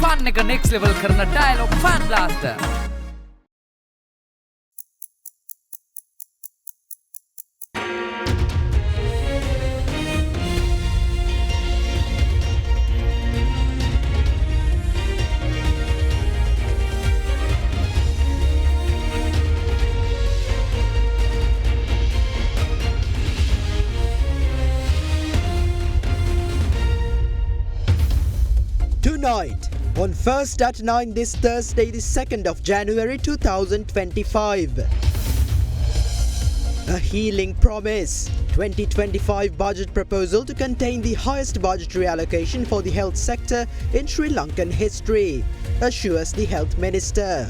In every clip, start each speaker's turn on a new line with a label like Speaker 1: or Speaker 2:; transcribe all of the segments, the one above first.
Speaker 1: fun එක next level කරන dialogue fan blaster.
Speaker 2: Tonight, on First at 9 this Thursday, the 2nd of January 2025. A healing promise. 2025 budget proposal to contain the highest budgetary allocation for the health sector in Sri Lankan history, assures the health minister.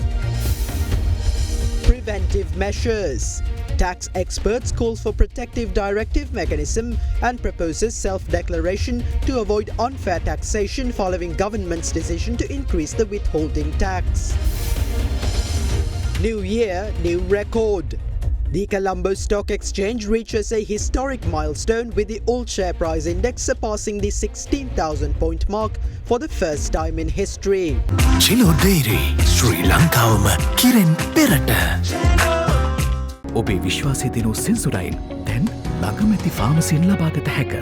Speaker 2: Preventive measures. Tax experts call for protective directive mechanism and proposes self-declaration to avoid unfair taxation following government's decision to increase the withholding tax. New year, new record. The Colombo Stock Exchange reaches a historic milestone with the all share price index surpassing the 16,000 point mark for the first time in history.
Speaker 3: Chilo Dairy, Sri Lankawama Kiren Perata. ඔබේ විශ්වාසය දෙනු සෙන්සුරයින් දැන් ළඟමැති ෆාමසියෙන් ලබාගත හැක.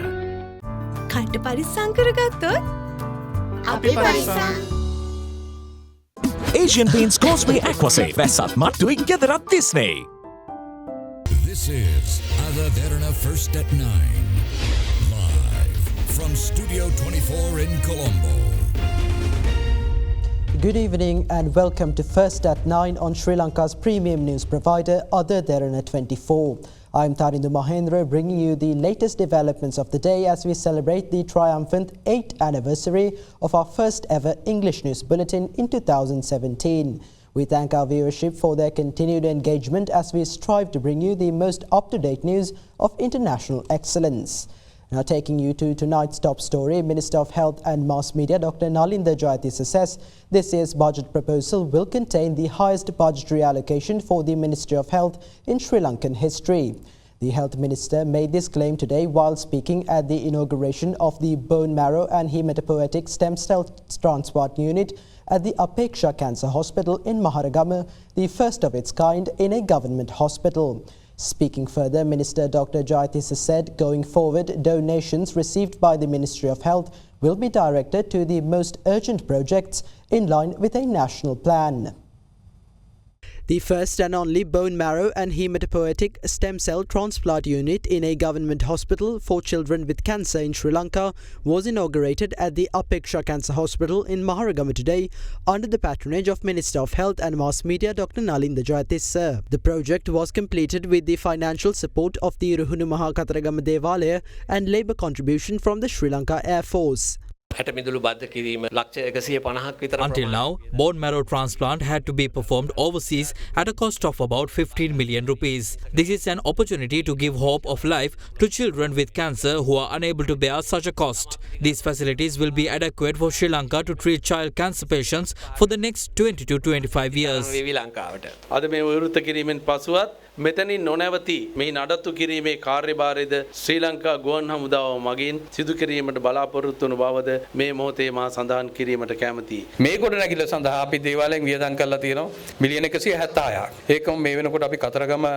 Speaker 4: කට්ට පරිස්සම් කරගත්තොත් අපි පරිස්සම්.
Speaker 3: Asian Paints Causeway Aquasave වැස්සත් මට්ටුයි ගෙදරත් තිස්නේ.
Speaker 5: This is Derana First at 9. Live from Studio 24 in Colombo.
Speaker 2: Good evening and welcome to First at 9 on Sri Lanka's premium news provider, Derana 24. I'm Tarindu Mahendra bringing you the latest developments of the day as we celebrate the triumphant 8th anniversary of our first ever English news bulletin in 2017. We thank our viewership for their continued engagement as we strive to bring you the most up-to-date news of international excellence. Now taking you to tonight's top story, Minister of Health and Mass Media Dr. Nalinda Jayatissa says this year's budget proposal will contain the highest budgetary allocation for the Ministry of Health in Sri Lankan history. The Health Minister made this claim today while speaking at the inauguration of the Bone Marrow and Hematopoietic Stem Cell Transplant Unit at the Apeksha Cancer Hospital in Maharagama, the first of its kind in a government hospital. Speaking further, Minister Dr. Jayatissa said going forward, donations received by the Ministry of Health will be directed to the most urgent projects in line with a national plan. The first and only bone marrow and hematopoietic stem cell transplant unit in a government hospital for children with cancer in Sri Lanka was inaugurated at the Apeksha Cancer Hospital in Maharagama today under the patronage of Minister of Health and Mass Media Dr. Nalinda Jayatissa. The project was completed with the financial support of the Ruhunu Maha Kataragama Devalaya and labour contribution from the Sri Lanka Air Force.
Speaker 6: Until now, bone marrow transplant had to be performed overseas at a cost of about 15 million rupees. This is an opportunity to give hope of life to children with cancer who are unable to bear such a cost. These facilities will be adequate for Sri Lanka to treat child cancer patients for the next 20 to 25 years.
Speaker 7: මෙතනින් නොනැවති මේ නඩත්තු කිරීමේ කාර්යභාරයද ශ්‍රී ලංකා ගුවන් හමුදාව මගින් සිදු කිරීමට බලාපොරොත්තු වන බවද මේ මොහොතේ මා සඳහන් කිරීමට කැමැතියි. මේ ගොඩනැගිල්ල සඳහා අපි දේවාලයෙන් වියදම් කරලා තියෙනවා මිලියන 176ක්. ඒකම මේ වෙනකොට අපි කතරගම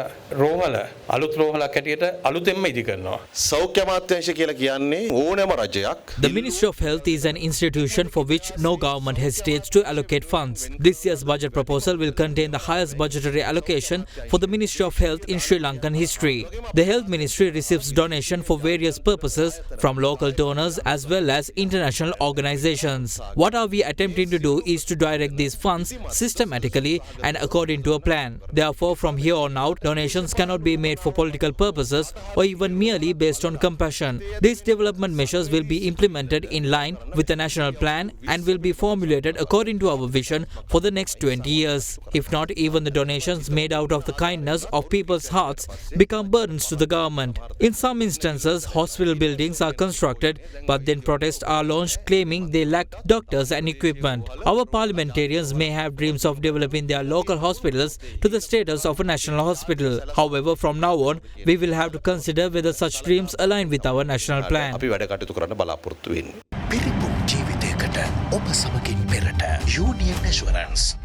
Speaker 7: රෝහල අලුත් රෝහලක් හැටියට අලුතෙන්ම ඉදි කරනවා.
Speaker 8: සෞඛ්‍ය අමාත්‍යාංශය කියලා කියන්නේ ඕනෑම රජයක්.
Speaker 6: The Ministry of Health is an institution for which no government hesitates to allocate funds. This year's budget proposal will contain the highest budgetary allocation for the Ministry of Health in Sri Lankan history. The Health Ministry receives donation for various purposes from local donors as well as international organizations. What are we attempting to do is to direct these funds systematically and according to a plan. Therefore, from here on out, donations cannot be made for political purposes or even merely based on compassion. These development measures will be implemented in line with the national plan and will be formulated according to our vision for the next 20 years. If not, even the donations made out of the kindness of people's hearts become burdens to the government. In some instances, hospital buildings are constructed, but then protests are launched claiming they lack doctors and equipment. Our parliamentarians may have dreams of developing their local hospitals to the status of a national hospital. However, from now on, we will have to consider whether such dreams align with our national plan.
Speaker 8: අපි වැඩ කටයුතු කරන්න බලාපොරොත්තු වෙන්නේ.
Speaker 3: පිරිපුන් ජීවිතයකට ඔබ සමගින් පෙරට Union Assurance.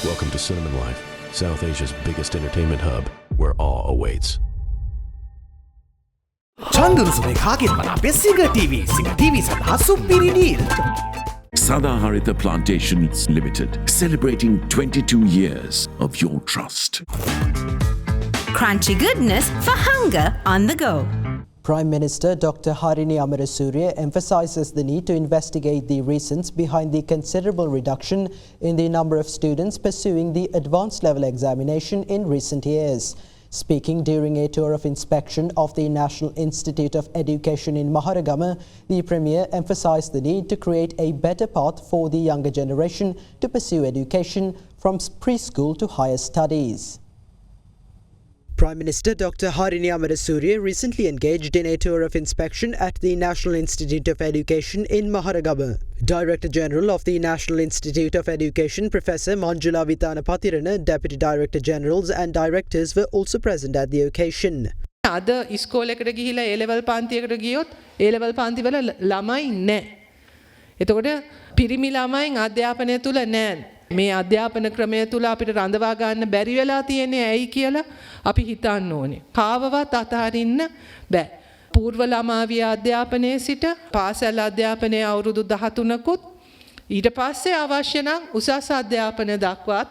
Speaker 9: Welcome to Cinnamon Life, South Asia's biggest entertainment hub, where awe awaits.
Speaker 3: චන්දරුසුමේ කාගෙන් මන අපේ සිංහ TV සඳහා සුපිරි deal.
Speaker 10: Sadaharita Plantations Limited, celebrating 22 years of your trust.
Speaker 4: Crunchy goodness for hunger on the go.
Speaker 2: Prime Minister Dr. Harini Amarasuriya emphasises the need to investigate the reasons behind the considerable reduction in the number of students pursuing the advanced level examination in recent years. Speaking during a tour of inspection of the National Institute of Education in Maharagama, the Premier emphasised the need to create a better path for the younger generation to pursue education from preschool to higher studies. Prime Minister Dr. Harini Amarasuriya recently engaged in a tour of inspection at the National Institute of Education in Maharagama. Director General of the National Institute of Education, Professor Manjula Vitanapathirana, Deputy Director Generals and Directors were also present at the occasion.
Speaker 11: අද ඉස්කෝලේකට ගිහිලා A-level පාන්තියකට ගියොත් A-level පාන්ති වල ළමයි නැහැ. එතකොට පිරිමි ළමයින් අධ්‍යාපනය තුල නැහැ. මේ අධ්‍යාපන ක්‍රමය තුල අපිට රඳවා ගන්න බැරි වෙලා තියෙන්නේ ඇයි කියලා අපි හිතන්න ඕනේ. කාවවත් අතහරින්න බෑ. పూర్ව ළමාවිය අධ්‍යාපනයේ සිට පාසල් අධ්‍යාපනයේ අවුරුදු 13කුත් ඊට පස්සේ අවශ්‍ය නම් උසස් අධ්‍යාපනය දක්වාත්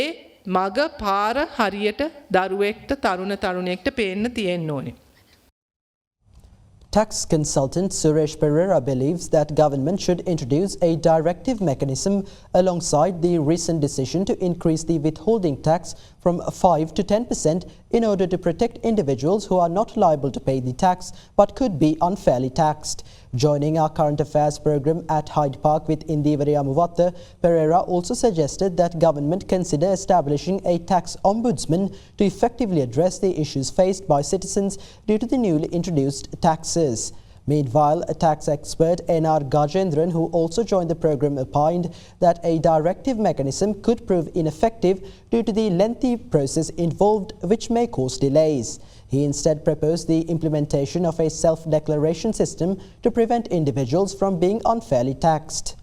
Speaker 11: ඒ මග පාර හරියට දරුවෙක්ට තරුණ තරුණියෙක්ට පේන්න තියෙන්න ඕනේ.
Speaker 2: Tax consultant Suresh Pereira believes that government should introduce a directive mechanism alongside the recent decision to increase the withholding tax from 5 to 10% in order to protect individuals who are not liable to pay the tax but could be unfairly taxed. Joining our current affairs program at Hyde Park with Indivariya Muvatta, Pereira also suggested that government consider establishing a tax ombudsman to effectively address the issues faced by citizens due to the newly introduced taxes. Meanwhile, a tax expert N.R. Gajendran, who also joined the program, opined that a directive mechanism could prove ineffective due to the lengthy process involved, which may cause delays. He instead proposed the implementation of a self-declaration system to prevent individuals from being unfairly taxed.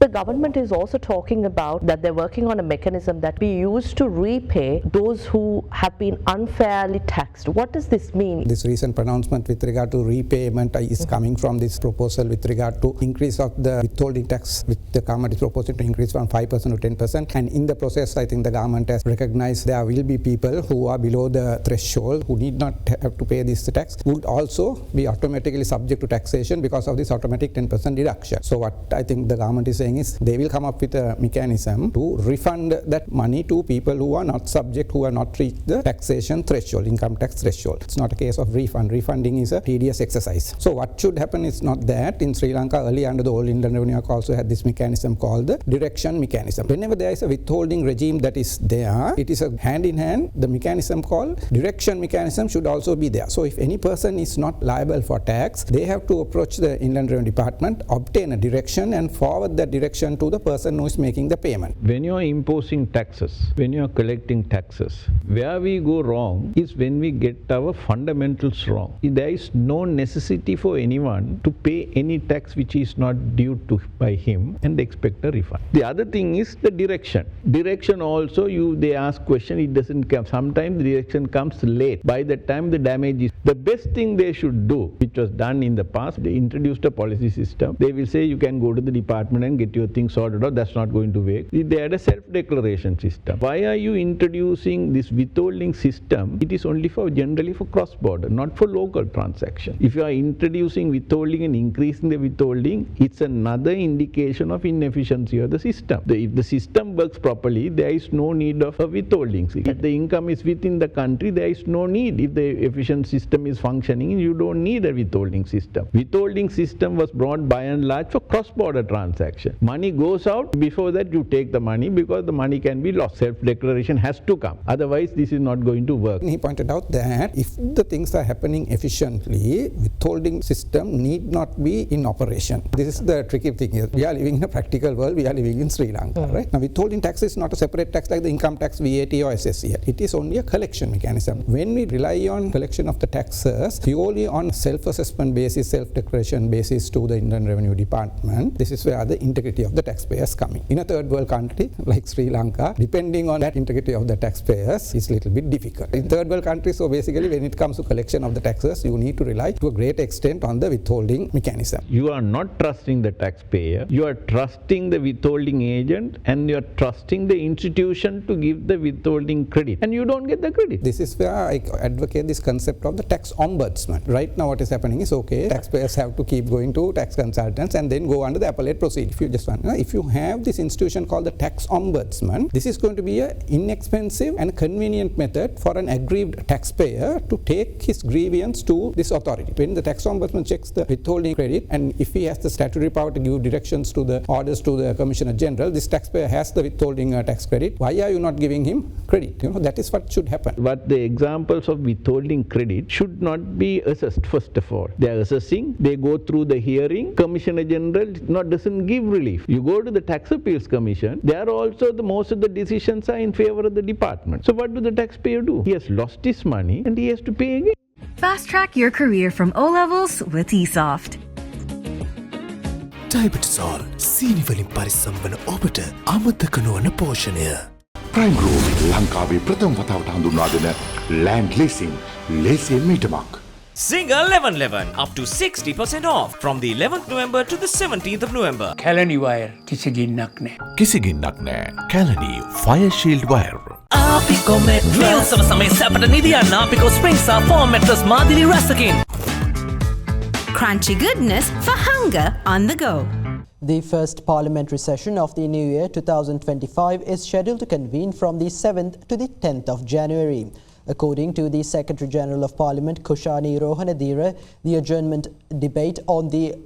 Speaker 12: The government is also talking about that they're working on a mechanism that be used to repay those who have been unfairly taxed. What does this mean?
Speaker 13: This recent pronouncement with regard to repayment is coming from this proposal with regard to increase of the withholding tax, which the government is proposing to increase from 5% to 10%. And in the process, I think the government has recognized there will be people who are below the threshold who need not have to pay this tax, would also be automatically subject to taxation because of this automatic 10% deduction. So what I think the government is saying is they will come up with a mechanism to refund that money to people who are not subject, who are not reached the taxation threshold, income tax threshold. It's not a case of refund. Refunding is a tedious exercise. So what should happen is not that. In Sri Lanka, earlier under the old Indian Revenue Act also had this mechanism called the direction mechanism. Whenever there is a withholding regime that is there, it is a hand in hand. The mechanism called direction mechanism should also be there. So if any person is not liable for tax, they have to approach the Inland Revenue Department, obtain a direction and forward that direction to the person who is making the payment.
Speaker 14: When you are imposing taxes, when you are collecting taxes, where we go wrong is when we get our fundamentals wrong. There is no necessity for anyone to pay any tax which is not due to by him and expect a refund. The other thing is the direction. Direction also, they ask question, it doesn't come. Sometimes the direction comes late. By the time the damage is, the best thing they should do, which was done in the past, they introduced a policy system. They will say you can go to the department and get your things sorted out. That's not going to work. They had a self-declaration system. Why are you introducing this withholding system? It is only for generally for cross-border, not for local transaction. If you are introducing withholding and increasing the withholding, it's another indication of inefficiency of the system. If the system works properly, there is no need of a withholding. If the income is within the country, there is no need. If the efficient system is functioning, you don't need a withholding system. Withholding system was brought by and large for cross-border transaction. Money goes out, before that you take the money because the money can be lost. Self-declaration has to come. Otherwise, this is not going to work.
Speaker 13: He pointed out that if the things are happening efficiently, withholding system need not be in operation. This is the tricky thing here. We are living in a practical world. We are living in Sri Lanka, right? Now, withholding tax is not a separate tax like the income tax, VAT or SSC. It is only a collection mechanism. When we rely on collection of the taxes purely on self-assessment basis, self-declaration basis to the Indian Revenue Department, this is where the integrity integrity of the taxpayers coming. In a third world country like Sri Lanka, depending on that integrity of the taxpayers is a little bit difficult. In third world countries, so basically when it comes to collection of the taxes, you need to rely to a great extent on the withholding mechanism.
Speaker 14: You are not trusting the taxpayer, you are trusting the withholding agent, and you are trusting the institution to give the withholding credit, and you don't get the credit.
Speaker 13: This is where I advocate this concept of the tax ombudsman. Right now what is happening is, okay, taxpayers have to keep going to tax consultants and then go under the appellate procedure. If you have this institution called the tax ombudsman, this is going to be an inexpensive and convenient method for an aggrieved taxpayer to take his grievance to this authority. When the tax ombudsman checks the withholding credit, and if he has the statutory power to give directions to the orders to the Commissioner General, this taxpayer has the withholding tax credit. Why are you not giving him credit? That is what should happen.
Speaker 14: But the examples of withholding credit should not be assessed. First of all, they are assessing, they go through the hearing, Commissioner General doesn't give relief. You go to the Tax Appeals Commission, there also most of the decisions are in favor of the department. So what do the taxpayer do? He has lost his money and he has to pay again.
Speaker 15: Fast track your career from O levels with eSoft.
Speaker 3: Diabetesol සීනි වලින් පරිස්සම් වන ඔබට අමතක නොවන පෝෂණය.
Speaker 10: Prime Group ලංකාවේ ප්‍රථම වතාවට හඳුන්වා දෙන land leasing ලේසියෙන් මීටමක්.
Speaker 16: Single 1111 up to 60% off from the 11th November to the 17th of November.
Speaker 17: Kalani wire කිසිගින්නක් නැහැ.
Speaker 3: කිසිගින්නක් නැහැ. Kalani Fire Shield Wire.
Speaker 16: Apico Mattress. Meal samay sapata nidiyan Apico Springs are for mattress madili rasakin.
Speaker 4: Crunchy goodness for hunger on the go.
Speaker 2: The first parliamentary session of the new year 2025 is scheduled to convene from the 7th to the 10th of January. According to the Secretary General of Parliament, Kushani Rohanadira, the adjournment debate on the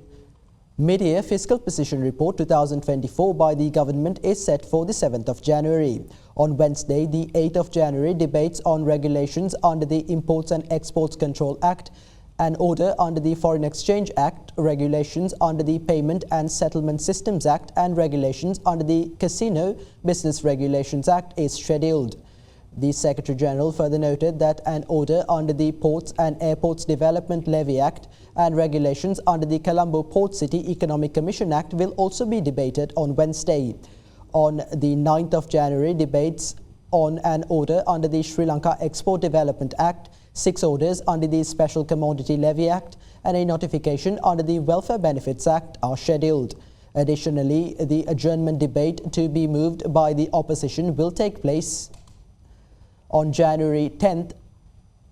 Speaker 2: mid-year fiscal position report 2024 by the government is set for the 7th of January. On Wednesday, the 8th of January, debates on regulations under the Imports and Exports Control Act, an order under the Foreign Exchange Act, regulations under the Payment and Settlement Systems Act, and regulations under the Casino Business Regulations Act is scheduled. The Secretary-General further noted that an order under the Ports and Airports Development Levy Act and regulations under the Colombo Port City Economic Commission Act will also be debated on Wednesday. On the 9th of January, debates on an order under the Sri Lanka Export Development Act, 6 orders under the Special Commodity Levy Act, and a notification under the Welfare Benefits Act are scheduled. Additionally, the adjournment debate to be moved by the opposition will take place on January 10th,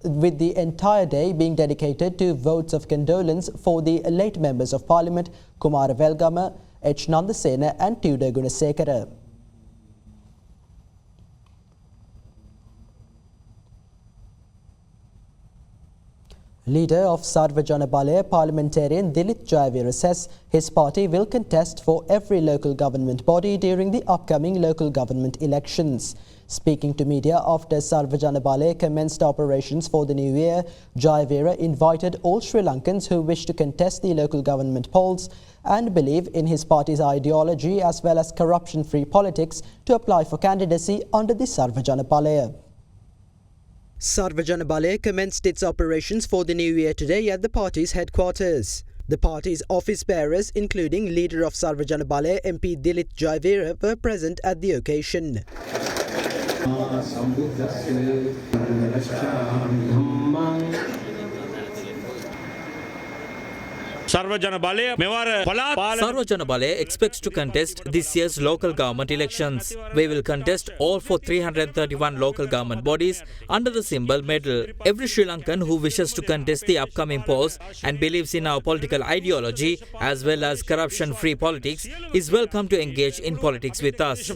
Speaker 2: with the entire day being dedicated to votes of condolence for the late members of Parliament Kumara Velgama, H. Nandasena and Tudor Gunasekara. Leader of Sarva Jana Balaya, parliamentarian Dilip Jayavira says his party will contest for every local government body during the upcoming local government elections. Speaking to media after Sarva Jana Balaya commenced operations for the new year, Jayavira invited all Sri Lankans who wish to contest the local government polls and believe in his party's ideology as well as corruption-free politics to apply for candidacy under the Sarva Jana Balaya. Sarva Jana Balaya commenced its operations for the new year today at the party's headquarters. The party's office bearers, including leader of Sarva Jana Balaya MP Dilip Jayavira, were present at the occasion.
Speaker 16: Sarva Jana Balaya expects to contest this year's local government elections. We will contest all for 331 local government bodies under the symbol medal. Every Sri Lankan who wishes to contest the upcoming polls and believes in our political ideology as well as corruption-free politics is welcome to engage in politics with us. The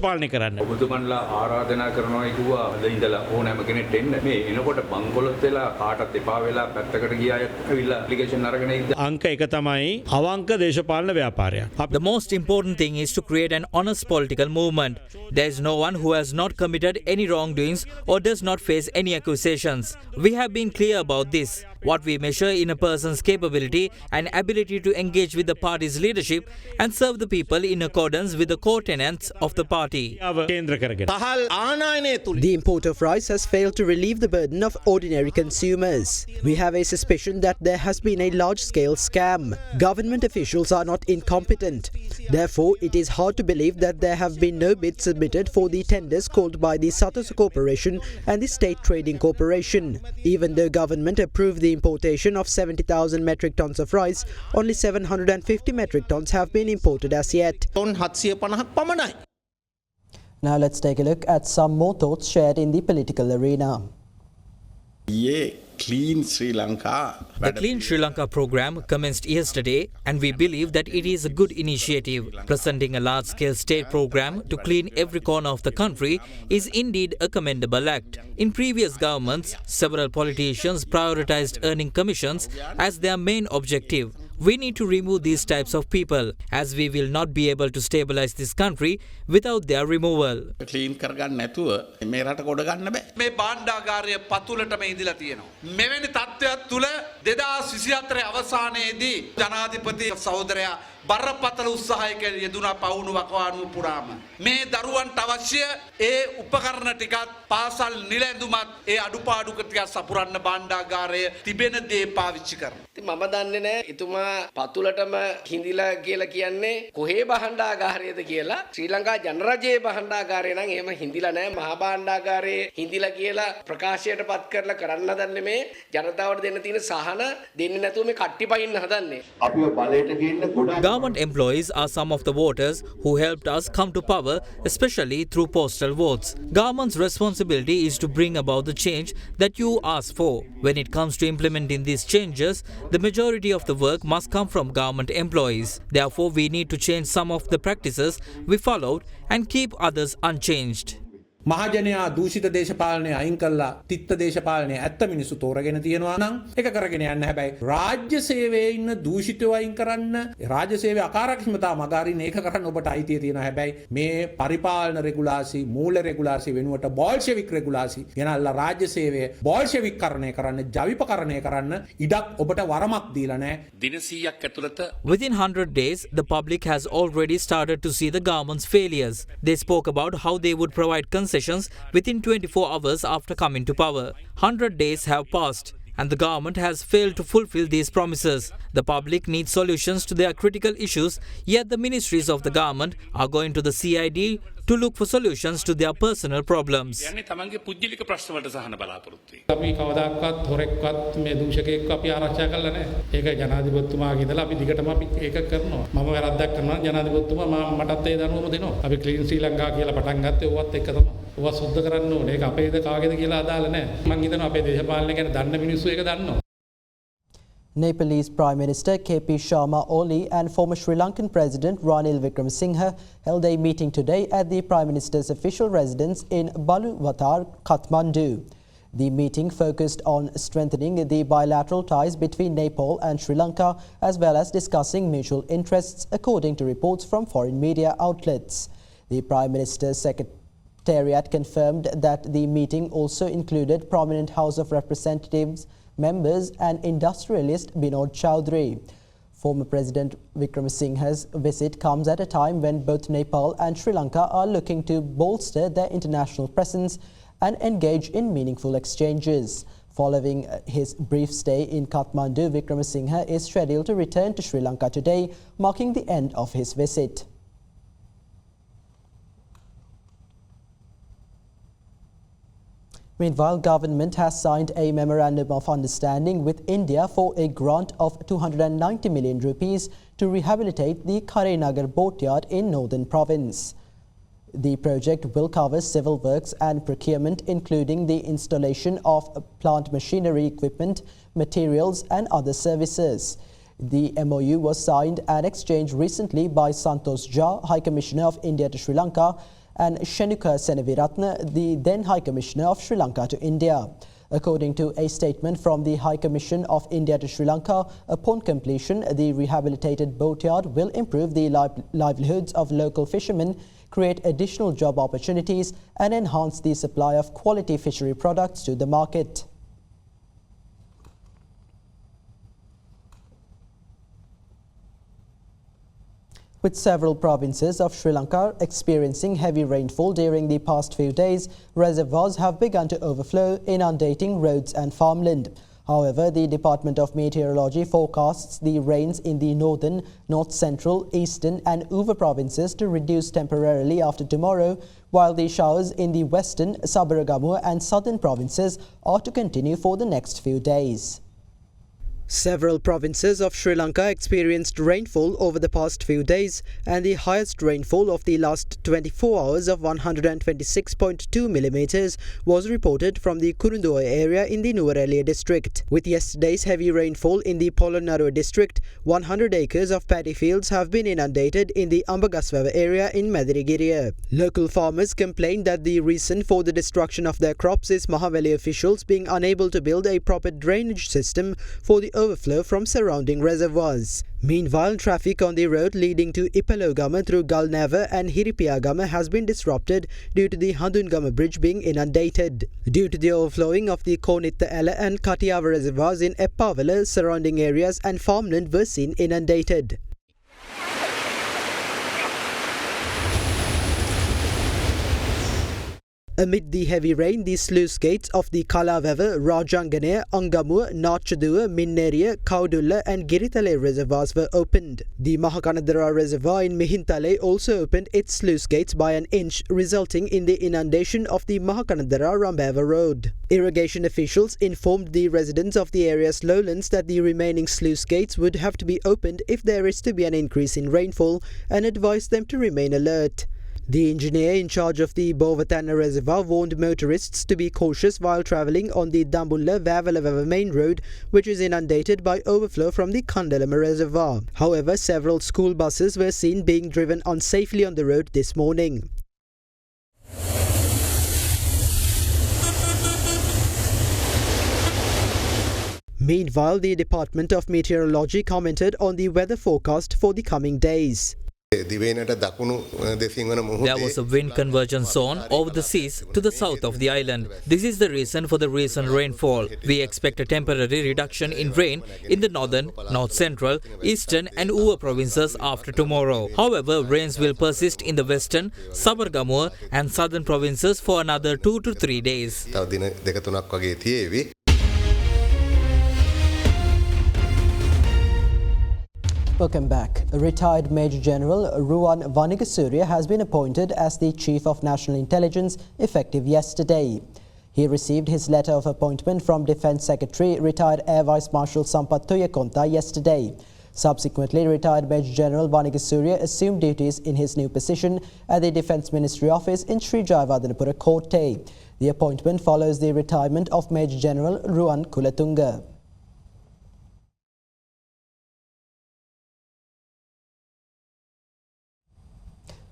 Speaker 16: most important thing is to create an honest political movement. There is no one who has not committed any wrongdoings or does not face any accusations. We have been clear about this.
Speaker 6: What we measure in a person's capability and ability to engage with the party's leadership and serve the people in accordance with the core tenets of the party.
Speaker 2: The import of rice has failed to relieve the burden of ordinary consumers. We have a suspicion that there has been a large-scale scam. Government officials are not incompetent. Therefore, it is hard to believe that there have been no bids submitted for the tenders called by the Satosu Corporation and the State Trading Corporation. Even though government approved the importation of 70,000 metric tons of rice, only 750 metric tons have been imported as yet. Now let's take a look at some more thoughts shared in the political arena.
Speaker 18: Clean Sri Lanka.
Speaker 6: The Clean Sri Lanka program commenced yesterday, and we believe that it is a good initiative. Presenting a large-scale state program to clean every corner of the country is indeed a commendable act. In previous governments, several politicians prioritized earning commissions as their main objective. We need to remove these types of people, as we will not be able to stabilize this country without their removal.
Speaker 18: Clean කරගන්න නැතුව මේ රට ගොඩ ගන්න බෑ.
Speaker 7: මේ භාණ්ඩාගාරය පතුලටම ඉඳලා තියෙනවා. මෙවැනි තත්ත්වයක් තුල 2024 අවසානයේදී ජනාධිපති සහෝදරයා බරපතල උත්සාහයක යෙදුනා පවුණු වකවානුව පුරාම. මේ දරුවන්ට අවශ්‍ය ඒ උපකරණ ටිකත් පාසල් නිල ඇඳුමත් ඒ අඩුපාඩු ටිකක් සපුරන්න භාණ්ඩාගාරය තිබෙන දේ පාවිච්චි කරනවා.
Speaker 19: ඉතින් මම දන්නේ නැහැ එතුමා පතුලටම හිඳිලා කියලා කියන්නේ කොහේ භාණ්ඩාගාරයේද කියලා. ශ්‍රී ලංකා ජනරජයේ භාණ්ඩාගාරය නම් එහෙම හිඳිලා නැහැ. මහා භාණ්ඩාගාරයේ හිඳිලා කියලා ප්‍රකාශයට පත් කරලා කරන්න හදන්නේ මේ ජනතාවට දෙන්න තියෙන සහන දෙන්නේ නැතුව මේ කට්ටි පයින්න හදන්නේ.
Speaker 18: අපිව බලයට ගේන්න ගොඩක්
Speaker 6: Government employees are some of the voters who helped us come to power, especially through postal votes. Government's responsibility is to bring about the change that you ask for. When it comes to implementing these changes, the majority of the work must come from government employees. Therefore, we need to change some of the practices we followed and keep others unchanged.
Speaker 20: මහජනයා දූෂිත දේශපාලනය අයින් කළා තිත්ත දේශපාලනය ඇත්ත මිනිස්සු තෝරගෙන තියෙනවා නම් ඒක කරගෙන යන්න හැබැයි රාජ්‍ය සේවයේ ඉන්න දූෂිතව අයින් කරන්න රාජ්‍ය සේවයේ අකාර්යක්ෂමතාව මගහරින්න ඒක කරන්න ඔබට අයිතිය තියෙනවා හැබැයි මේ පරිපාලන රෙගුලාසි මූල රෙගුලාසි වෙනුවට බෝල්ෂෙවික් රෙගුලාසි ගෙනල්ලා රාජ්‍ය සේවය බෝල්ෂෙවික් කරණය කරන්න ජවිපකරණය කරන්න ඉඩක් ඔබට වරමක් දීලා නැහැ
Speaker 18: දින 100ක් ඇතුළත
Speaker 6: Within 100 days, the public has already started to see the government's failures. They spoke about how they would provide concessions within 24 hours after coming to power. 100 days have passed, and the government has failed to fulfill these promises. The public needs solutions to their critical issues, yet the ministries of the government are going to the CID to look for solutions to their personal problems.
Speaker 18: යන්නේ තමන්ගේ පුජ්‍යලික ප්‍රශ්න වලට සහන බලාපොරොත්තු වෙයි.
Speaker 21: අපි කවදාකවත් හොරෙක්වත් මේ දූෂකයෙක්ව අපි ආරක්ෂා කළා නැහැ. ඒක ජනාධිපතිතුමාගේ ඉඳලා අපි දිගටම අපි ඒක කරනවා. මම වැරද්දක් කරනවා ජනාධිපතිතුමා මටත් ඒ දනුවම දෙනවා. අපි ක්ලීන් ශ්‍රී ලංකා කියලා පටන් ගත්තේ ඕවත් එක්ක තමයි. ඕවා සුද්ධ කරන්න ඕනේ. ඒක අපේද කාගේද කියලා අදාළ නැහැ. මම හිතනවා අපේ දේශපාලනය ගැන දන්න මිනිස්සු ඒක දන්නවා.
Speaker 2: Nepalese Prime Minister KP Sharma Oli and former Sri Lankan President Ranil Wickremesinghe held a meeting today at the Prime Minister's official residence in Baluwatar, Kathmandu. The meeting focused on strengthening the bilateral ties between Nepal and Sri Lanka, as well as discussing mutual interests, according to reports from foreign media outlets. The Prime Minister's Secretariat confirmed that the meeting also included prominent House of Representatives members and industrialist Binod Chowdhury. Former President Wickremesinghe's visit comes at a time when both Nepal and Sri Lanka are looking to bolster their international presence and engage in meaningful exchanges. Following his brief stay in Kathmandu, Wickremesinghe is scheduled to return to Sri Lanka today, marking the end of his visit. Meanwhile, government has signed a memorandum of understanding with India for a grant of 290 million rupees to rehabilitate the Karinagar boatyard in northern province. The project will cover civil works and procurement, including the installation of plant machinery, equipment, materials and other services. The MOU was signed and exchanged recently by Santosh Jha, High Commissioner of India to Sri Lanka, and Shenuka Senaviratne, the then High Commissioner of Sri Lanka to India. According to a statement from the High Commission of India to Sri Lanka, upon completion, the rehabilitated boatyard will improve the livelihoods of local fishermen, create additional job opportunities, and enhance the supply of quality fishery products to the market. With several provinces of Sri Lanka experiencing heavy rainfall during the past few days, reservoirs have begun to overflow, inundating roads and farmland. However, the Department of Meteorology forecasts the rains in the northern, north central, eastern and Uva provinces to reduce temporarily after tomorrow, while the showers in the western, Sabaragamuwa and southern provinces are to continue for the next few days. Several provinces of Sri Lanka experienced rainfall over the past few days, and the highest rainfall of the last 24 hours of 126.2 millimeters was reported from the Kurunduwa area in the Nuwara district. With yesterday's heavy rainfall in the Polonnaruwa district, 100 acres of paddy fields have been inundated in the Ambagaswawa area in Madirigiriya. Local farmers complained that the reason for the destruction of their crops is Mahaweli officials being unable to build a proper drainage system for the overflow from surrounding reservoirs. Meanwhile, traffic on the road leading to Ipalogama through Galnava and Hiripiyagama has been disrupted due to the Handungama bridge being inundated. Due to the overflowing of the Konitta Ela and Katiava reservoirs in Eppavala, surrounding areas and farmland were seen inundated. Amid the heavy rain, the sluice gates of the Kalaweva, Rajanganaya, Angamuwa, Nachaduwa, Minneriya, Kaudulla and Giritale reservoirs were opened. The Mahakanadara reservoir in Mihintale also opened its sluice gates by an inch, resulting in the inundation of the Mahakanadara-Rambeva road. Irrigation officials informed the residents of the area's lowlands that the remaining sluice gates would have to be opened if there is to be an increase in rainfall, and advised them to remain alert. The engineer in charge of the Bovatana reservoir warned motorists to be cautious while travelling on the Dambulla-Vavalava main road, which is inundated by overflow from the Kandalama reservoir. However, several school buses were seen being driven unsafely on the road this morning. Meanwhile, the Department of Meteorology commented on the weather forecast for the coming days.
Speaker 16: There was a wind convergence zone over the seas to the south of the island. This is the reason for the recent rainfall. We expect a temporary reduction in rain in the northern, north central, eastern and Uva provinces after tomorrow. However, rains will persist in the western, Sabaragamuwa and southern provinces for another 2 to 3 days.
Speaker 2: Welcome back. Retired Major General Ruwan Vanigasuriya has been appointed as the Chief of National Intelligence effective yesterday. He received his letter of appointment from Defence Secretary, retired Air Vice Marshal Sampath Tuyakonta yesterday. Subsequently, retired Major General Vanigasuriya assumed duties in his new position at the Defence Ministry office in Sri Jayawardenepura Kotte. The appointment follows the retirement of Major General Ruwan Kulatunga.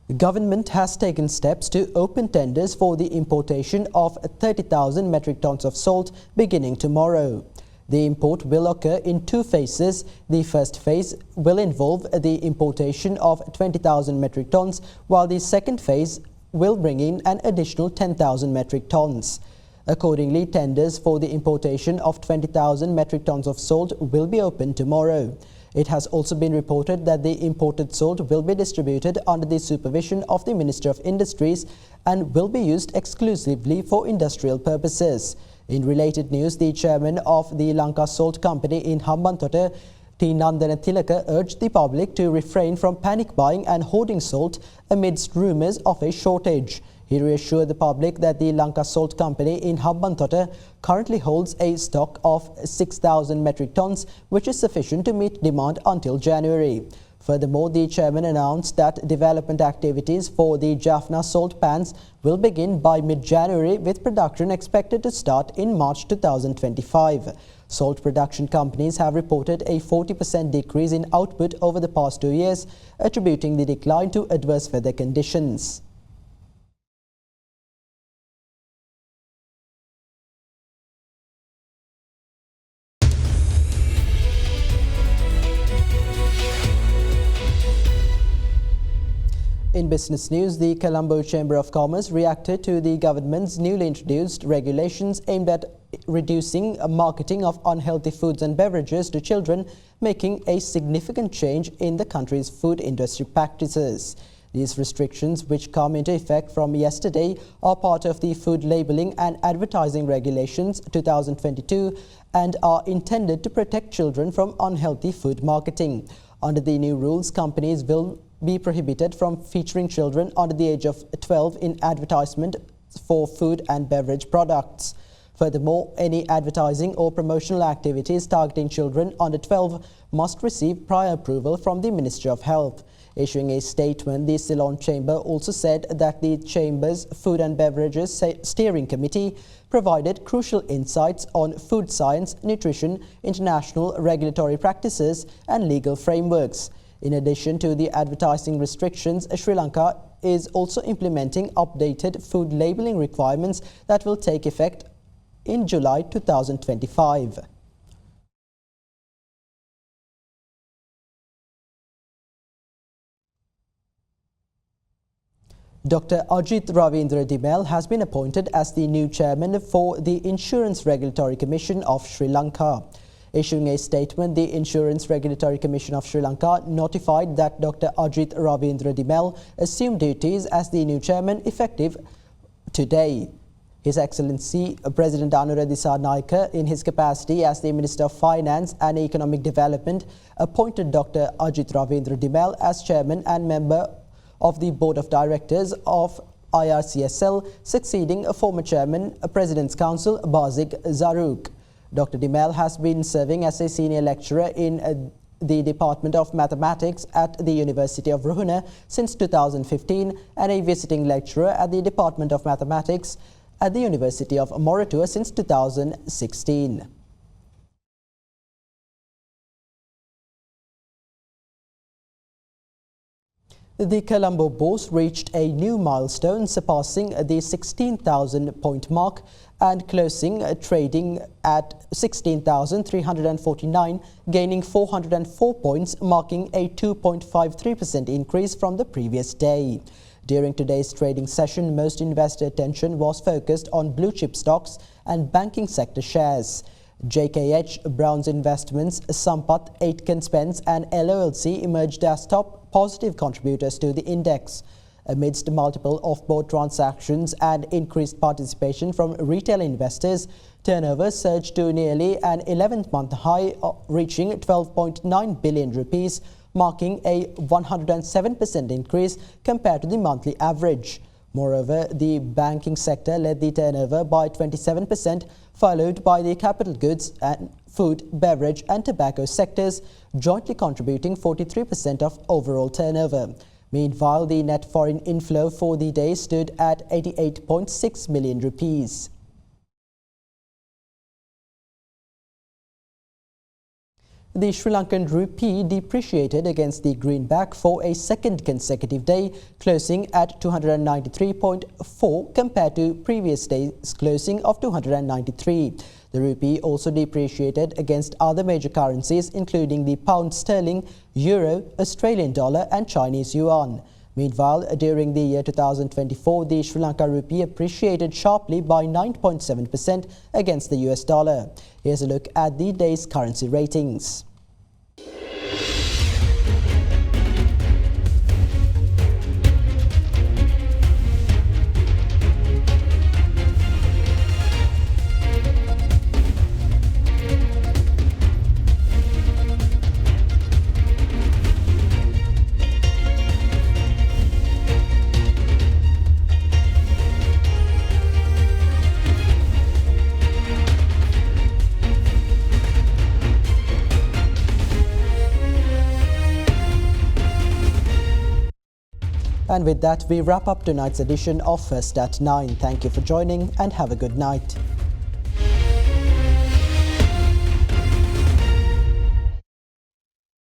Speaker 2: The government has taken steps to open tenders for the importation of 30,000 metric tons of salt beginning tomorrow. The import will occur in 2 phases. The first phase will involve the importation of 20,000 metric tons, while the second phase will bring in an additional 10,000 metric tons. Accordingly, tenders for the importation of 20,000 metric tons of salt will be opened tomorrow. It has also been reported that the imported salt will be distributed under the supervision of the Minister of Industries and will be used exclusively for industrial purposes. In related news, the chairman of the Lanka Salt Company in Hambantota, T. Nandana Tilaka, urged the public to refrain from panic buying and hoarding salt amidst rumours of a shortage. He reassured the public that the Lanka Salt Company in Hambantota currently holds a stock of 6,000 metric tons, which is sufficient to meet demand until January. Furthermore, the chairman announced that development activities for the Jaffna salt pans will begin by mid-January, with production expected to start in March 2025. Salt production companies have reported a 40% decrease in output over the past 2 years, attributing the decline to adverse weather conditions. In business news, the Colombo Chamber of Commerce reacted to the government's newly introduced regulations aimed at reducing marketing of unhealthy foods and beverages to children, making a significant change in the country's food industry practices. These restrictions, which come into effect from yesterday, are part of the Food Labelling and Advertising Regulations 2022 and are intended to protect children from unhealthy food marketing. Under the new rules, companies will be prohibited from featuring children under the age of 12 in advertisement for food and beverage products. Furthermore, any advertising or promotional activities targeting children under 12 must receive prior approval from the Ministry of Health. Issuing a statement, the Ceylon Chamber also said that the Chamber's Food and Beverages Steering Committee provided crucial insights on food science, nutrition, international regulatory practices and legal frameworks. In addition to the advertising restrictions, Sri Lanka is also implementing updated food labelling requirements that will take effect in July 2025. Dr. Ajit Ravindra Dimel has been appointed as the new chairman for the Insurance Regulatory Commission of Sri Lanka. Issuing a statement, the Insurance Regulatory Commission of Sri Lanka notified that Dr. Ajit Ravindra Dimel assumed duties as the new chairman effective today. His Excellency President Anura Dissanayake, in his capacity as the Minister of Finance and Economic Development, appointed Dr. Ajit Ravindra Dimel as chairman and member of the Board of Directors of IRCSL, succeeding former chairman, President's Council Bazik Zaruk. Dr. Dimel has been serving as a senior lecturer in the Department of Mathematics at the University of Ruhuna since 2015 and a visiting lecturer at the Department of Mathematics at the University of Moratuwa since 2016. The Colombo Bourse reached a new milestone, surpassing the 16,000 point mark and closing trading at 16,349, gaining 404 points, marking a 2.53% increase from the previous day. During today's trading session, most investor attention was focused on blue chip stocks and banking sector shares. JKH, Brown's Investments, Sampath, Aitken Spence and LOLC emerged as top positive contributors to the index. Amidst multiple off-board transactions and increased participation from retail investors, turnover surged to nearly an 11th-month high, reaching 12.9 billion rupees, marking a 107% increase compared to the monthly average. Moreover, the banking sector led the turnover by 27%, followed by the capital goods and food, beverage and tobacco sectors, jointly contributing 43% of overall turnover. Meanwhile, the net foreign inflow for the day stood at 88.6 million rupees. The Sri Lankan rupee depreciated against the greenback for a second consecutive day, closing at 293.4 compared to previous day's closing of 293. The rupee also depreciated against other major currencies including the pound sterling, euro, Australian dollar and Chinese yuan. Meanwhile, during the year 2024, the Sri Lanka rupee appreciated sharply by 9.7% against the US dollar. Here's a look at the day's currency ratings. And with that, we wrap up tonight's edition of First at 9. Thank you for joining and have a good night.